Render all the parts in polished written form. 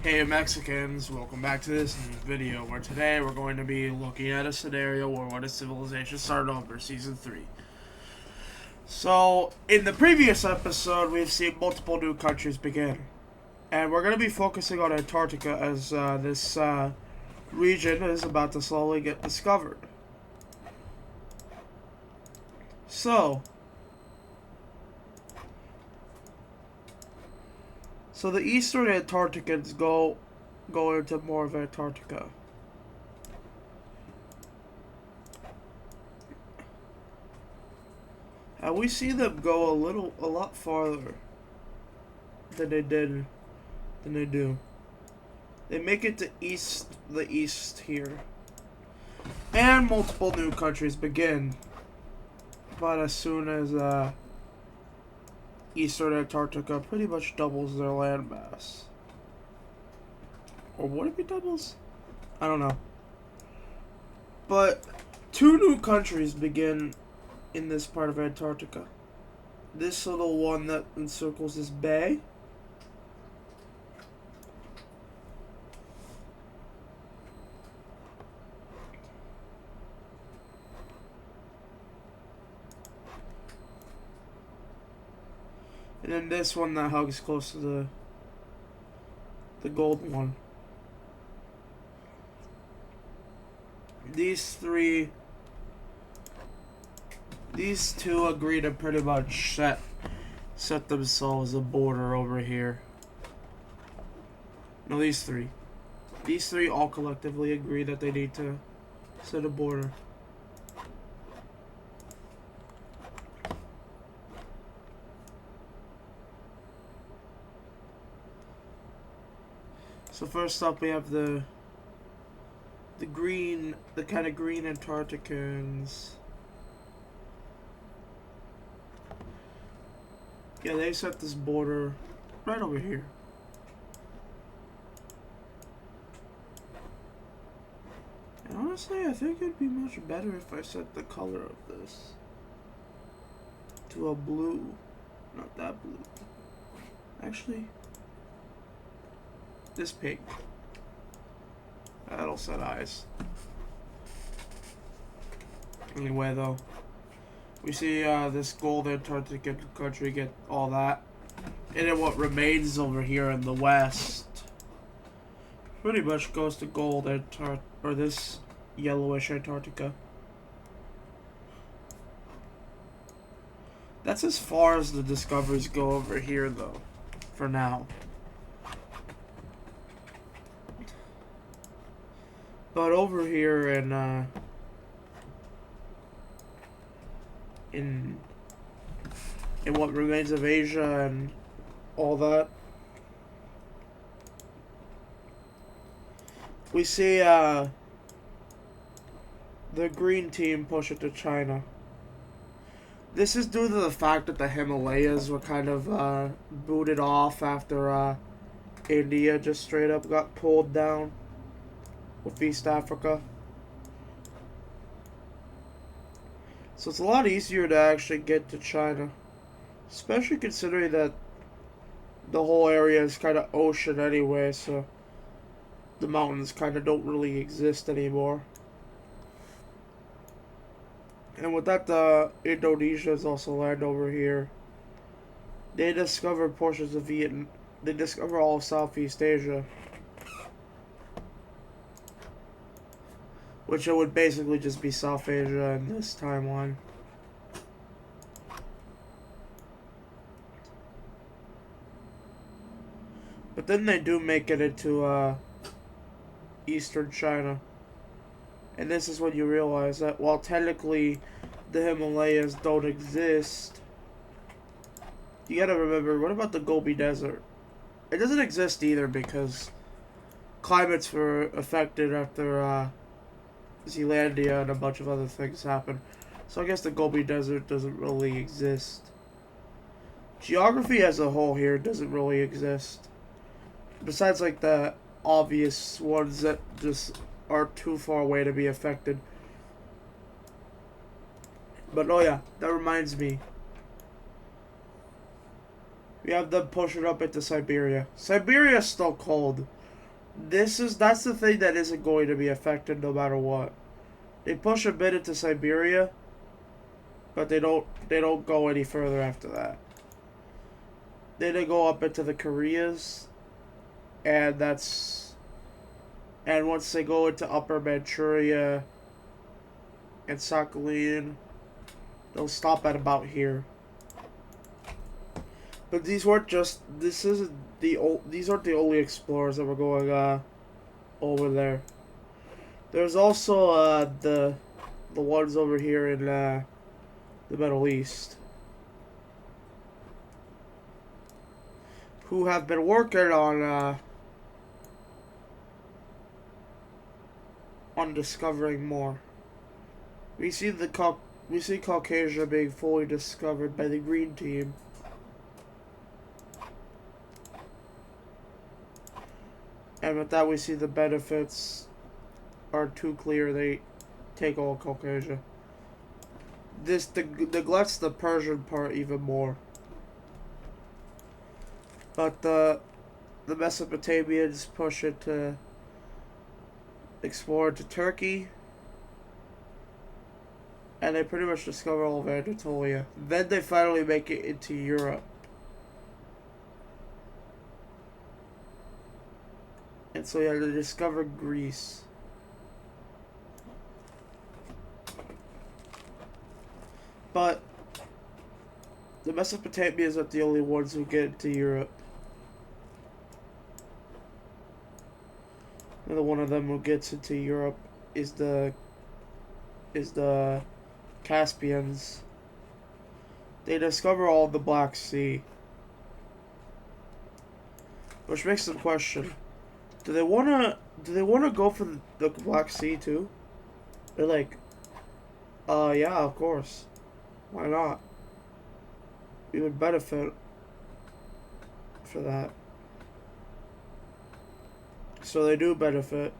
Hey Mexicans, welcome back to this video where today we're going to be looking at a scenario where what if civilization started over, season 3. So, in the previous episode, we've seen multiple new countries begin. And we're going to be focusing on Antarctica as this region is about to slowly get discovered. So the eastern Antarcticans go into more of Antarctica. And we see them go a lot farther than they do. They make it to the east here. And multiple new countries begin. But as soon as eastern Antarctica pretty much doubles their landmass. Or would it be doubles? I don't know. But two new countries begin in this part of Antarctica. This little one that encircles this bay. And then this one that hugs close to the gold one. These two agree to pretty much set themselves a border over here. No, these three. These three all collectively agree that they need to set a border. So first up we have the kind of green Antarcticans. Yeah, they set this border right over here. And honestly, I think it'd be much better if I set the color of this to a blue. Not that blue. Actually, this pink. That'll set eyes. Anyway, though, we see this gold Antarctic country get all that. And then what remains over here in the west pretty much goes to gold or this yellowish Antarctica. That's as far as the discoveries go over here, though, for now. But over here in what remains of Asia and all that, we see the green team push it to China. This is due to the fact that the Himalayas were kind of booted off after India just straight up got pulled down with East Africa. So it's a lot easier to actually get to China, especially considering that the whole area is kind of ocean anyway, so the mountains kind of don't really exist anymore. And with that, Indonesia is also land over here. They discovered portions of Vietnam. They discovered all of Southeast Asia, which it would basically just be South Asia in this timeline. But then they do make it into Eastern China. And this is when you realize that while technically the Himalayas don't exist, you gotta remember, what about the Gobi Desert? It doesn't exist either because climates were affected after Zealandia and a bunch of other things happened. So I guess the Gobi Desert doesn't really exist. Geography as a whole here doesn't really exist. Besides like the obvious ones that just are too far away to be affected. But oh yeah, that reminds me. We have them pushing up into Siberia. Siberia is still cold. That's the thing that isn't going to be affected no matter what. They push a bit into Siberia, but they don't go any further after that. Then they go up into the Koreas, and once they go into Upper Manchuria and Sakhalin, they'll stop at about here. But these aren't the only explorers that were going over there. There's also the ones over here in the Middle East who have been working on discovering more. We see Caucasia being fully discovered by the Green Team. And with that, we see the benefits are too clear. They take all Caucasia. This neglects the Persian part even more. But the Mesopotamians push it to explore to Turkey. And they pretty much discover all of Anatolia. Then they finally make it into Europe. And so yeah, they discover Greece. But the Mesopotamians aren't the only ones who get into Europe. Another one of them who gets into Europe is the Caspians. They discover all of the Black Sea. Which makes them question, do they wanna go for the Black Sea too? They're like, yeah, of course. Why not? We would benefit for that. So they do benefit.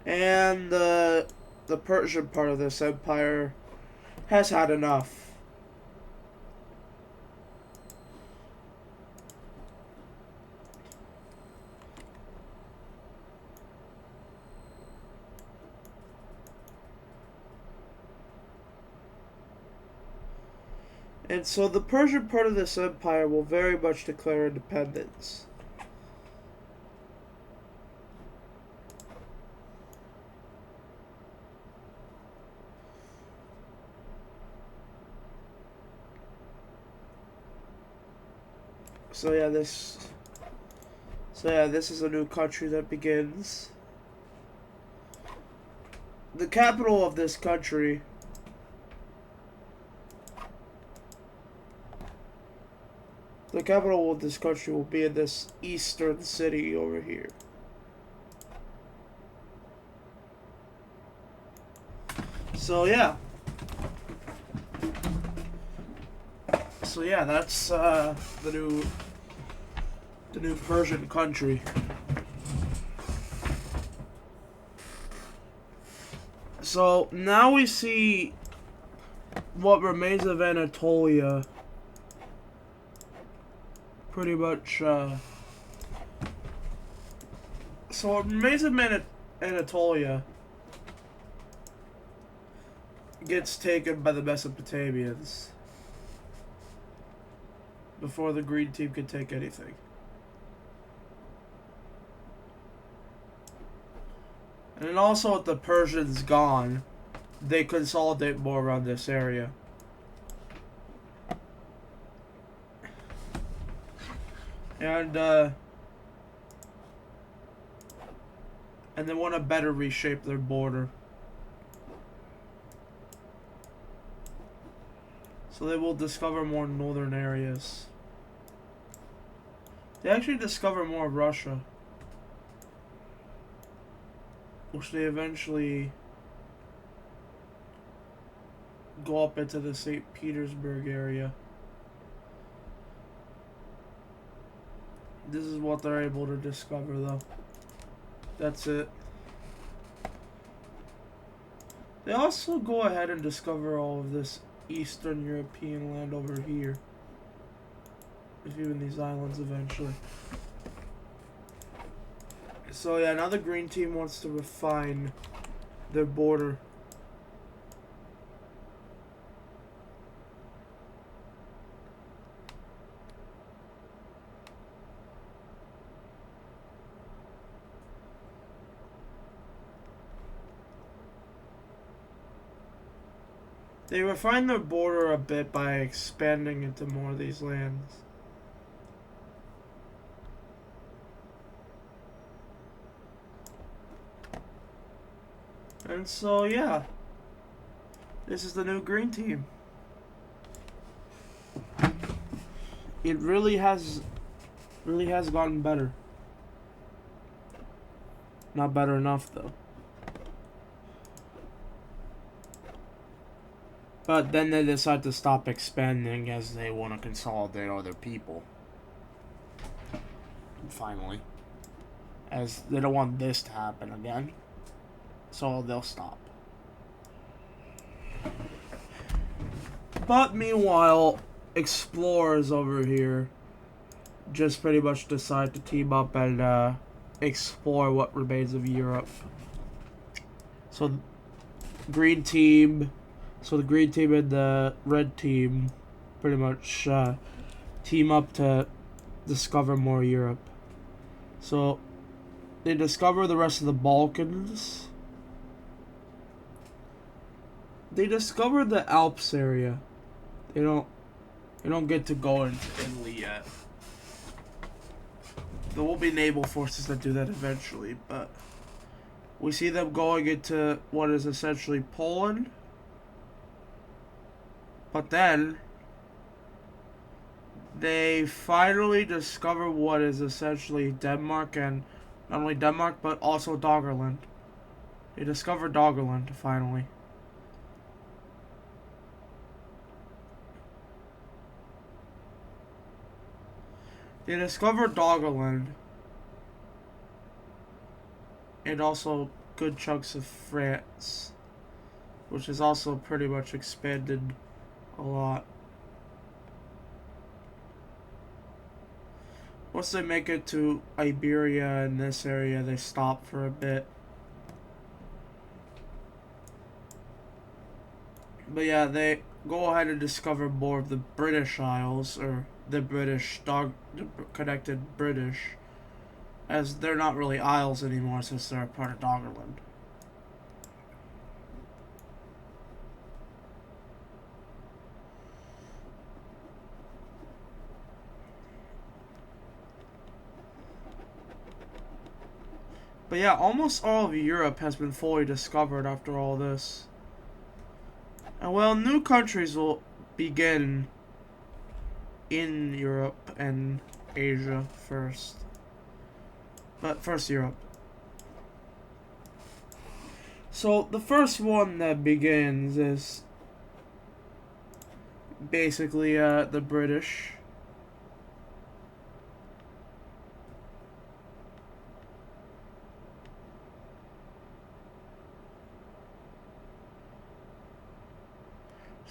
And the Persian part of this empire has had enough. And so the Persian part of this empire will very much declare independence. So yeah, this is a new country that begins. The capital of this country will be in this eastern city over here. So yeah. That's the new Persian country. So now we see what remains of Anatolia. Pretty much, so what remains of Anatolia gets taken by the Mesopotamians before the Green Team can take anything. And then also with the Persians gone, they consolidate more around this area. And they want to better reshape their border. So they will discover more northern areas. They actually discover more of Russia, which they eventually go up into the St. Petersburg area. This is what they're able to discover, though. That's it. They also go ahead and discover all of this Eastern European land over here. even these islands eventually. So yeah, now the green team wants to refine their border. They refine their border a bit by expanding into more of these lands. And so, yeah. This is the new green team. It really has gotten better. Not better enough, though. But then they decide to stop expanding as they want to consolidate other people. Finally. As they don't want this to happen again. So they'll stop. But meanwhile, explorers over here just pretty much decide to team up and explore what remains of Europe. So green team... So the green team and the red team pretty much team up to discover more Europe. So they discover the rest of the Balkans. They discover the Alps area. They don't get to go into Italy yet. There will be naval forces that do that eventually, but we see them going into what is essentially Poland. But then, they finally discover what is essentially Denmark, and not only Denmark, but also Doggerland. They discover Doggerland, finally. They discover Doggerland, and also good chunks of France, which is also pretty much expanded a lot. Once they make it to Iberia in this area, they stop for a bit. But yeah, they go ahead and discover more of the British Isles, or the connected British, as they're not really isles anymore since they're a part of Doggerland. But yeah, almost all of Europe has been fully discovered after all this. And well, new countries will begin in Europe and Asia first. But first Europe. So the first one that begins is basically the British.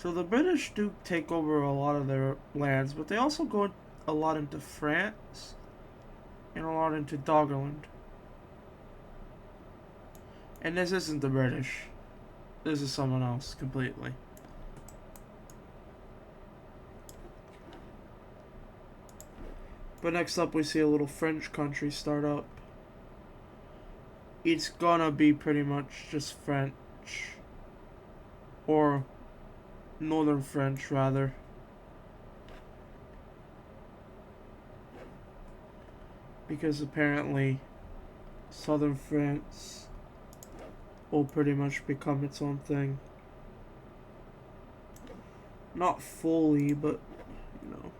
So the British do take over a lot of their lands, but they also go a lot into France and a lot into Doggerland. And this isn't the British. This is someone else completely. But next up we see a little French country start up. It's gonna be pretty much just French. Or Northern French, rather. Because apparently Southern France will pretty much become its own thing. Not fully, but, you know.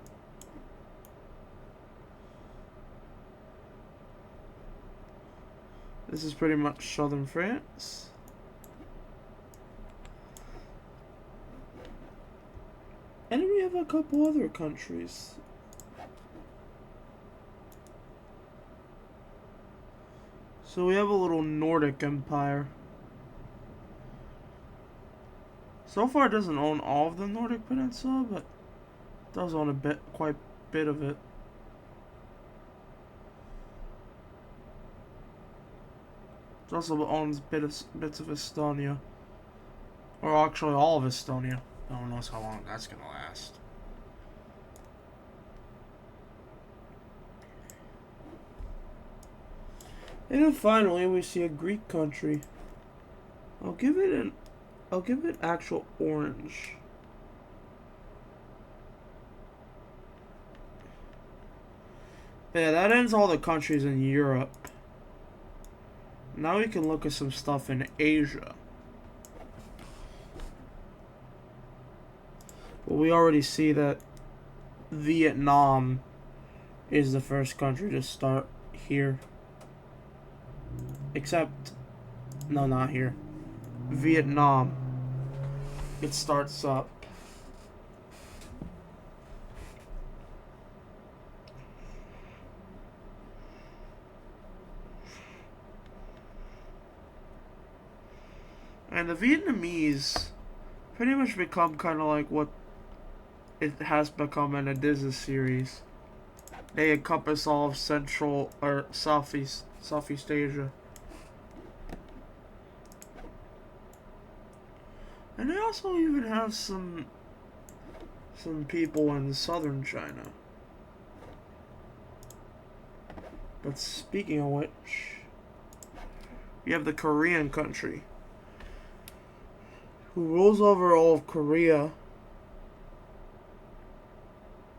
This is pretty much Southern France. And then we have a couple other countries. So we have a little Nordic empire. So far it doesn't own all of the Nordic peninsula, but it does own quite bit of it. It also owns bits of Estonia. Or actually all of Estonia. No one knows how long that's gonna last. And then finally we see a Greek country. I'll give it actual orange. Yeah, that ends all the countries in Europe. Now we can look at some stuff in Asia. Well, we already see that Vietnam is the first country to start here. Except, no, not here. Vietnam. It starts up. And the Vietnamese pretty much become kind of like what it has become in a Disney series. They encompass all of Central or Southeast Asia. And they also even have some people in southern China. But speaking of which, you have the Korean country, who rules over all of Korea,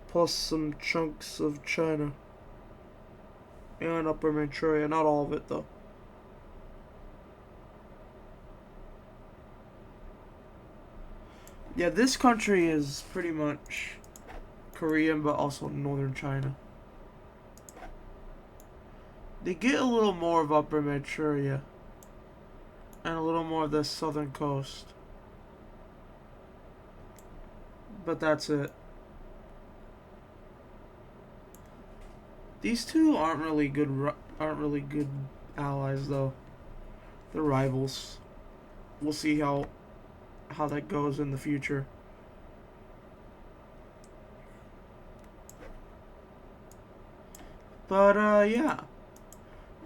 plus some chunks of China and Upper Manchuria. Not all of it, though. Yeah, this country is pretty much Korean, but also northern China. They get a little more of Upper Manchuria and a little more of the southern coast. But that's it. These two aren't really good allies, though. They're rivals. We'll see how that goes in the future. But yeah.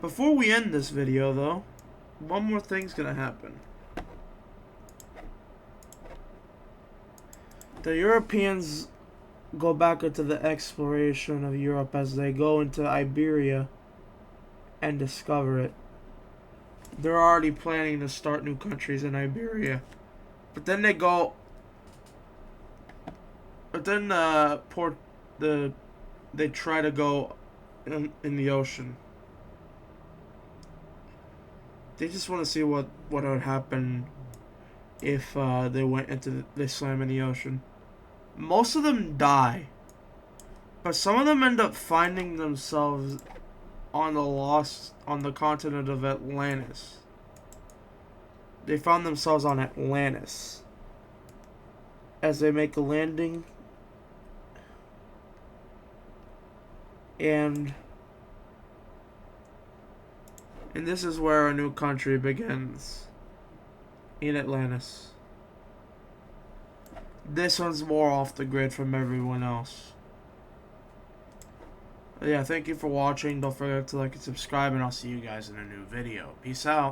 Before we end this video, though, one more thing's gonna happen. The Europeans go back into the exploration of Europe as they go into Iberia and discover it. They're already planning to start new countries in Iberia. But then they go... But then they try to go in the ocean. They just want to see what would happen if they went into they swam in the ocean. Most of them die, but some of them end up finding themselves on the continent of Atlantis. They found themselves on Atlantis as they make a landing, and this is where a new country begins, in Atlantis. This one's more off the grid from everyone else. But yeah, thank you for watching. Don't forget to like and subscribe, and I'll see you guys in a new video. Peace out.